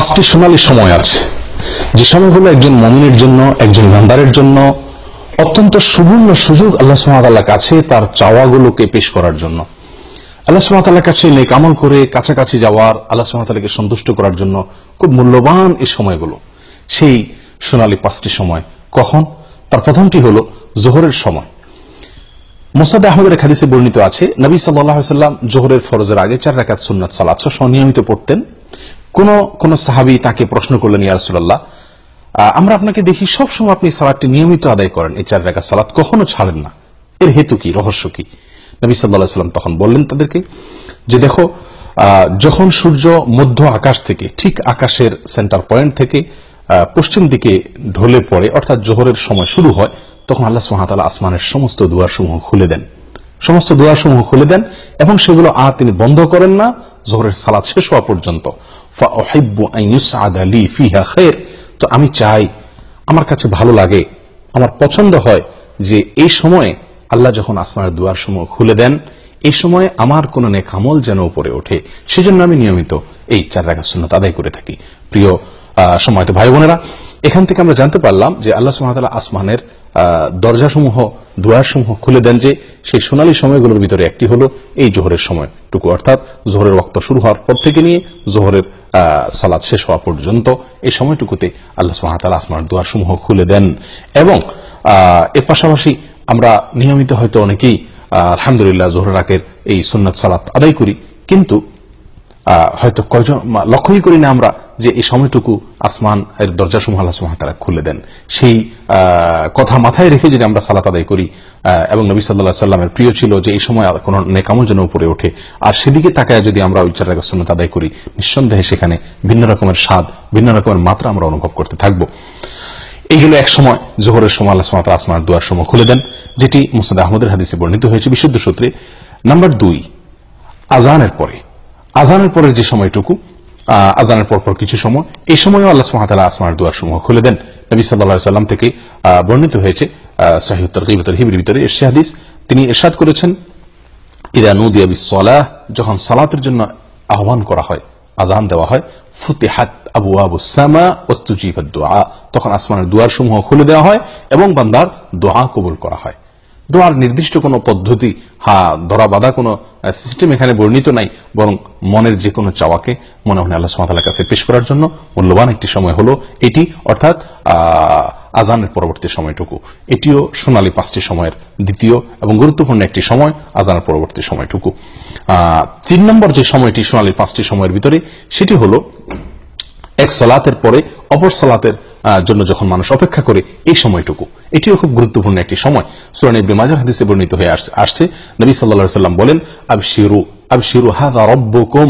পাঁচটি সোনালী সময় আছে, যে সময়গুলো একজন মুমিনের জন্য, একজন ইমানদারের জন্য অত্যন্ত সুবর্ণ সুযোগ আল্লাহ সুবহানাহু ওয়া তাআলার কাছে তার চাওয়াগুলোকে পেশ করার জন্য, আল্লাহ সুবহানাহু ওয়া তাআলার কাছে নেক আমল করে কাছাকাছি যাওয়ার, আল্লাহ সুবহানাহু ওয়া তাআলাকে সন্তুষ্ট করার জন্য খুব মূল্যবান এই সময়গুলো। সেই সোনালী পাঁচটি সময় কখন? তার প্রথমটি হলো যোহরের সময়। মুসনাদে আহমদের এক হাদিসে বর্ণিত আছে, নবী সাল্লাল্লাহু আলাইহি ওয়াসাল্লাম যোহরের ফরজের আগে 4 রাকাত সুন্নাত সালাত নিয়মিত পড়তেন। কোন সাহাবী তাকে প্রশ্ন করলেন, ইয়া রাসূলুল্লাহ, আমরা আপনাকে দেখি সবসময় আপনি সালাতটি নিয়মিত আদায় করেন, এই 4 রাকাত সালাত কখনো ছাড়েন না, এর হেতু কি, রহস্য কি? নবী সাল্লাল্লাহু আলাইহি ওয়াসাল্লাম তখন বললেন তাদেরকে যে, দেখো, যখন সূর্য মধ্য আকাশ থেকে, ঠিক আকাশের সেন্টার পয়েন্ট থেকে পশ্চিম দিকে ঢলে পড়ে, অর্থাৎ যোহরের সময় শুরু হয়, তখন আল্লাহ সুবহানাহু ওয়া তাআলা আসমানের সমস্ত দুয়ারসমূহ খুলে দেন, সমস্ত দুয়ারসমূহ খুলে দেন এবং সেগুলো তিনি বন্ধ করেন না যোহরের সালাত শেষ হওয়া পর্যন্ত। ফাউহিব্বু আন ইউসআদা লি ফিহা খায়র, তো আমি চাই, আমার কাছে ভালো লাগে, আমার পছন্দ হয় যে এই সময়ে আল্লাহ যখন আসমানের দুয়ারসমূহ খুলে দেন, এই সময়ে আমার কোন নেক আমল যেন উপরে ওঠে, সেজন্য আমি নিয়মিত এই 4 রাকাত সুন্নাত আদায় করে থাকি। প্রিয় সম্মানিত ভাই বোনেরা, এখান থেকে আমরা জানতে পারলাম যে আল্লাহ সুবহানাহু ওয়া তাআলা আসমানের দরজাসমূহ, দুয়ারসমূহ খুলে দেন, যে সেই সোনালী সময়গুলোর ভিতরে একটি হলো এই যোহরের সময়টুকু, অর্থাৎ যোহরের ওয়াক্ত শুরু হওয়ার পর থেকে নিয়ে যোহরের সালাত শেষ হওয়া পর্যন্ত এই সময়টুকুতে আল্লাহ সুবহানাহু ওয়া তাআলা আসমানের দুয়ারসমূহ খুলে দেন। এবং এর পাশাপাশি আমরা নিয়মিত হয়তো অনেকেই আলহামদুলিল্লাহ যোহরের রাতের এই সুন্নাত সালাত আদায় করি, কিন্তু হয়তো কয়জন লক্ষ্যই করি না আমরা যে এই সময়টুকু আসমান এর দরজাসমূহ আল্লাহ সুবহানাহু ওয়া তাআলা খুলে দেন। সেই কথা মাথায় রেখে যদি আমরা সালাত আদায় করি, এবং নবী সাল্লাল্লাহু আলাইহি সাল্লামের প্রিয় ছিল যে এই সময় কোন নেক আমল যেন উপরে ওঠে, আর সেদিকে তাকায় যদি আমরা ওই 4 রাকাত সুন্নাত আদায় করি, নিঃসন্দেহে সেখানে ভিন্ন রকমের স্বাদ, ভিন্ন রকমের মাত্রা আমরা অনুভব করতে থাকবো। এইগুলো এক সময় যোহরের সময় আল্লাহ সুবহানাহু ওয়া তাআলা আসমানের দুয়ারসমূহ খুলে দেন, যেটি মুসনাদ আহমদের হাদিসে বর্ণিত হয়েছে বিশুদ্ধ সূত্রে। নাম্বার 2, আযানের পরের যে সময়টুকু, আযানের পর কিছু সময়, এই সময়ও আল্লাহ সুবহানাহু ওয়া তাআলা আসমানের দুয়ারসমূহ খুলে দেন। নবী সাল্লাল্লাহু আলাইহি সাল্লাম থেকে বর্ণিত হয়েছে সহিহ তারগীব ওয়া তারহিবের ভিতরে এর হাদিস, তিনি ইরশাদ করেছেন, ইযা নুদিয়া বিস-সালাহ, যখন সালাতের জন্য আহ্বান করা হয়, আযান দেওয়া হয়, ফুতিহাত আবওয়াবুস সামা ওয়াস্তুজিবাদ দুআ, তখন আসমানের দুয়ারসমূহ খুলে দেওয়া হয় এবং বান্দার দোয়া কবুল করা হয়। দোয়ার নির্দিষ্ট কোনো পদ্ধতি, ধরা বাঁধা কোনো সিস্টেম এখানে বর্ণিত নাই, বরং মনের যে কোনো চাওয়াকে মনে মনে আল্লাহ সুবহানাহু ওয়া তাআলার কাছে পেশ করার জন্য মূল্যবান একটি সময় হলো এটি, অর্থাৎ আযানের পরবর্তী সময়টুকু। এটিও সোনালী 5টি সময়ের দ্বিতীয় এবং গুরুত্বপূর্ণ একটি সময়, আযানের পরবর্তী সময়টুকু। 3 নম্বর যে সময়টি সোনালী 5টি সময়ের ভিতরে, সেটি হলো এক সালাতের পরে অপর সালাতের জন্য যখন মানুষ অপেক্ষা করে, এই সময়টুকু, এটিও খুব গুরুত্বপূর্ণ একটি সময়। সূরা ইবনে মাজাহ হাদিসে বর্ণিত হয়ে আসছে, নবী সাল্লাল্লাহু আলাইহি সাল্লাম বলেন, আবশিরু হাযা রাব্বুকুম,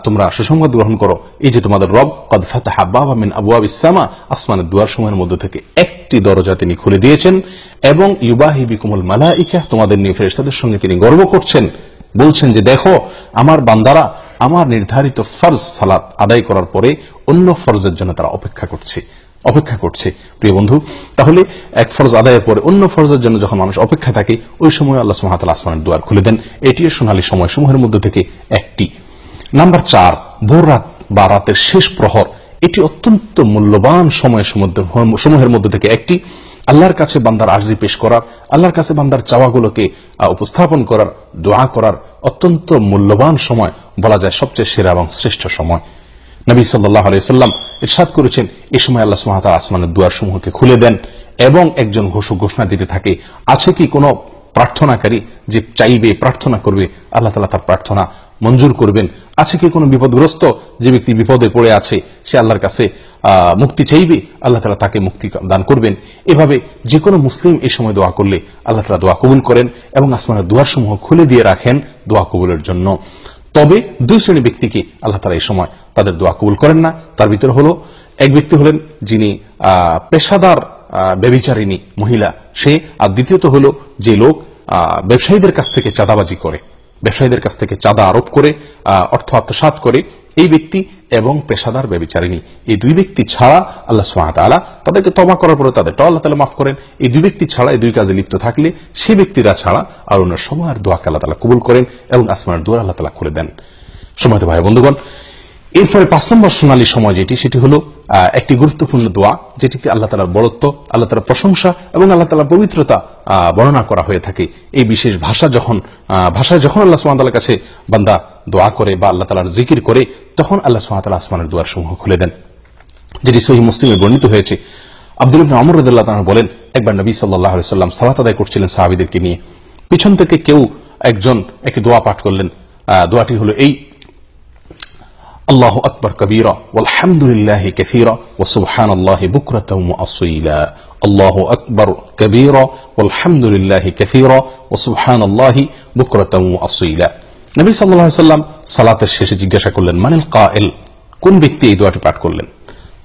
তোমরা সুসংবাদ গ্রহণ করো, এই যে তোমাদের রব কদ ফাতাহা বাবা মিন আবওয়াবিস সামা, আসমানের দুয়ার সমূহের মধ্য থেকে একটি দরজা তিনি খুলে দিয়েছেন, এবং ইউবাহি বিকুমুল মালাইকা, তোমাদের নিয়ে ফেরেশতাদের সঙ্গে তিনি গর্ব করছেন, বলছেন যে দেখো, আমার বান্দারা আমার নির্ধারিত ফরজ সালাত আদায় করার পরে অন্য ফরজের জন্য তারা অপেক্ষা করছে। প্রিয় বন্ধু, তাহলে এক ফরজ আদায়ের পরে অন্য ফরজের জন্য যখন মানুষ অপেক্ষা থাকে, ওই সময় আল্লাহ সুবহানাহু ওয়া তাআলা আসমানের দুয়ার খুলে দেন। এটিও সোনালী সময়সমূহের মধ্যে থেকে একটি। নাম্বার 4, ভোর রাত বা রাতের শেষ প্রহর, এটি অত্যন্ত মূল্যবান সময়ের মধ্যে থেকে একটি। আল্লাহর কাছে বান্দার আরজি পেশ করার, আল্লাহর কাছে বান্দার চাওয়াগুলোকে উপস্থাপন করার, দোয়া করার অত্যন্ত মূল্যবান সময়, বলা যায় সবচেয়ে সেরা এবং শ্রেষ্ঠ সময়। নবী সাল্লাল্লাহু আলাইহি সাল্লাম ইরশাদ করেছেন, এই সময় আল্লাহ সুবহানাহু ওয়া তাআলা আসমানের দুয়ারসমূহকে খুলে দেন এবং একজন ঘোষণা দিতে থাকে, আছে কি কোনো প্রার্থনাকারী যে চাইবে, প্রার্থনা করবে, আল্লাহ তাআলা তার প্রার্থনা মঞ্জুর করবেন? আছে কি কোনো বিপদগ্রস্ত যে ব্যক্তি বিপদে পড়ে আছে, সে আল্লাহর কাছে মুক্তি চাইবে, আল্লাহ তাআলা তাকে মুক্তি দান করবেন। এভাবে যে কোনো মুসলিম এই সময় দোয়া করলে আল্লাহ তাআলা দোয়া কবুল করেন এবং আসমানের দুয়ারসমূহ খুলে দিয়ে রাখেন দোয়া কবুলের জন্য। তবে 2 শ্রেণীর ব্যক্তিকে আল্লাহ তাআলা এই সময় তাদের দোয়া কবুল করেন না। তার ভিতরে হলো, এক ব্যক্তি হলেন যিনি পেশাদার ব্যভিচারিণী মহিলা, সে, আর দ্বিতীয়ত হলো যে লোক ব্যবসায়ীদের কাছ থেকে চাঁদাবাজি করে, ব্যবসায়ীদের কাছ থেকে চাঁদা আরোপ করে অর্থ আত্মসাৎ করে, এই ব্যক্তি এবং পেশাদার ব্যভিচারিণী, এই 2 ব্যক্তি ছাড়া আল্লাহ সুবহানাহু ওয়া তাআলা তাদেরকে তওবা করার পরে তাদেরটা আল্লাহ তাআলা মাফ করেন। এই 2 ব্যক্তি ছাড়া, এই 2 কাজে লিপ্ত থাকলে, সেই ব্যক্তিরা ছাড়া আর অন্য সময়ের দোয়াকে আল্লাহ তাআলা কবুল করেন এবং আসমানের দুয়ার আল্লাহ তাআলা খুলে দেন। সম্মানিত ভাই বন্ধুগণ, এরপরে 5 নম্বর সোনালী সময় যেটি, সেটি হলো একটি গুরুত্বপূর্ণ দোয়া, যেটিতে আল্লাহ তাআলার বড়ত্ব, আল্লাহ তাআলার প্রশংসা এবং আল্লাহ তাআলার পবিত্রতা বর্ণনা করা হয়ে থাকে। এই বিশেষ ভাষায় যখন আল্লাহ সুবহানাহু ওয়া তাআলার কাছে বান্দা দোয়া করে বা আল্লাহ তাআলার জিকির করে, তখন আল্লাহ সুবহানাহু ওয়া তাআলা আসমানের দুয়ার সমূহ খুলে দেন, যেটি সহিহ মুসলিমে বর্ণিত হয়েছে। আব্দুল্লাহ ইবনে ওমর রাদিয়াল্লাহু তাআলা বলেন, একবার নবী সাল্লাল্লাহু আলাইহি ওয়াসাল্লাম সালাত আদায় করছিলেন সাহাবীদেরকে নিয়ে। পিছন থেকে কেউ একজন একটি দোয়া পাঠ করলেন। দোয়াটি হলো এই: আল্লাহু আকবার কবীরা ওয়ালহামদুলিল্লাহি কাসীরা ওয়া সুবহানাল্লাহি বুকরাতাও ওয়া আসীলা। আল্লাহু আকবার কবীরা ওয়ালহামদুলিল্লাহি কাসীরা ওয়া সুবহানাল্লাহি বুকরাতাও ওয়া আসীলা। নবী সাল্লাল্লাহু আলাইহি ওয়াসাল্লাম সালাতের শেষে জিজ্ঞাসা করলেন, মানিল কায়েল, কোন ব্যক্তি এই দোয়াটি পাঠ করলেন?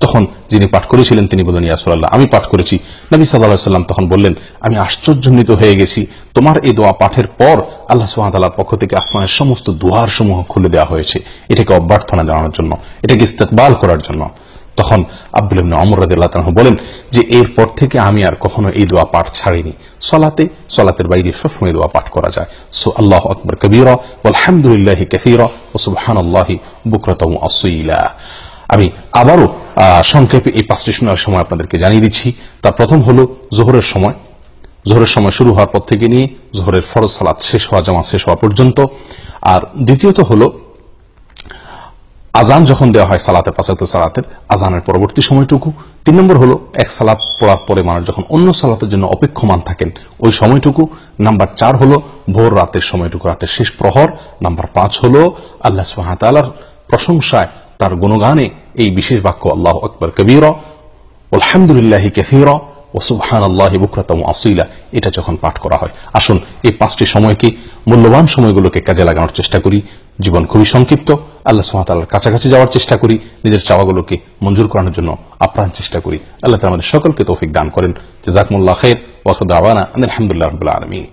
তখন যিনি পাঠ করেছিলেন তিনি বললেন, ইয়া রাসূলুল্লাহ, আমি পাঠ করেছি। নবী সাল্লাল্লাহু আলাইহি ওয়াসাল্লাম তখন বললেন, আমি আশ্চর্যান্বিত হয়ে গেছি, তোমার এই দোয়া পাঠের পর আল্লাহ সুবহানাহু ওয়া তাআলার পক্ষ থেকে আসমানের সমস্ত দুয়ার সমূহ খুলে দেওয়া হয়েছে, এটাকে অভ্যর্থনা জানানোর জন্য, এটাকে ইস্তেকবাল করার জন্য। তখন আব্দুল্লাহ ইবনে ওমর রাদিয়াল্লাহু তাআলা বলেন যে এরপর থেকে আমি আর কখনো এই দোয়া পাঠ ছাড়িনি। সালাতের বাইরে সবসময় দোয়া পাঠ করা যায়। আল্লাহু আকবার কবীরা ওয়ালহামদুলিল্লাহি কাসীরা ওয়া সুবহানাল্লাহি বুকরাতাও ওয়া আসীলা। আমি আবারও সংক্ষেপে এই 5টি শোনার সময় আপনাদেরকে জানিয়ে দিচ্ছি। তার প্রথম হলো জোহরের সময়। জোহরের সময় শুরু হওয়ার পর থেকে নিয়ে জোহরের ফরজ সালাত শেষ হওয়া, জামাত শেষ হওয়া পর্যন্ত। আর দ্বিতীয়ত হলো আজান যখন দেওয়া হয় সালাতের, 5 ওয়াক্ত সালাতের আজানের পরবর্তী সময়টুকু। 3 নম্বর হলো এক সালাত পড়ার পরে মানুষ যখন অন্য সালাতের জন্য অপেক্ষমান থাকেন ওই সময়টুকু। নাম্বার 4 হলো ভোর রাতের সময়টুকু, রাতের শেষ প্রহর। নাম্বার 5 হলো আল্লাহ সুবহানাহু ওয়া তাআলার প্রশংসায়, তার গুণগানে এই বিশেষ বাক্য আল্লাহু আকবার কবীরা ওয়ালহামদুলিল্লাহি কাসীরা ওয়া সুবহানাল্লাহি বুকরাতাও ওয়া আসীলা, এটা যখন পাঠ করা হয়। আসুন এই 5টি সময়কে, মূল্যবান সময়গুলোকে কাজে লাগানোর চেষ্টা করি। জীবন খুবই সংক্ষিপ্ত, আল্লাহ সুবহানাহু ওয়া তাআলার কাছাকাছি যাওয়ার চেষ্টা করি, নিজের চাওয়াগুলোকে মঞ্জুর করানোর জন্য আপ্রাণ চেষ্টা করি। আল্লাহ তাআলা আমাদের সকলকে তৌফিক দান করেন। জাযাকুমুল্লাহু খাইর ওয়া আখিরু দাওয়ানা আলহামদুলিল্লাহি রাব্বিল আলামিন।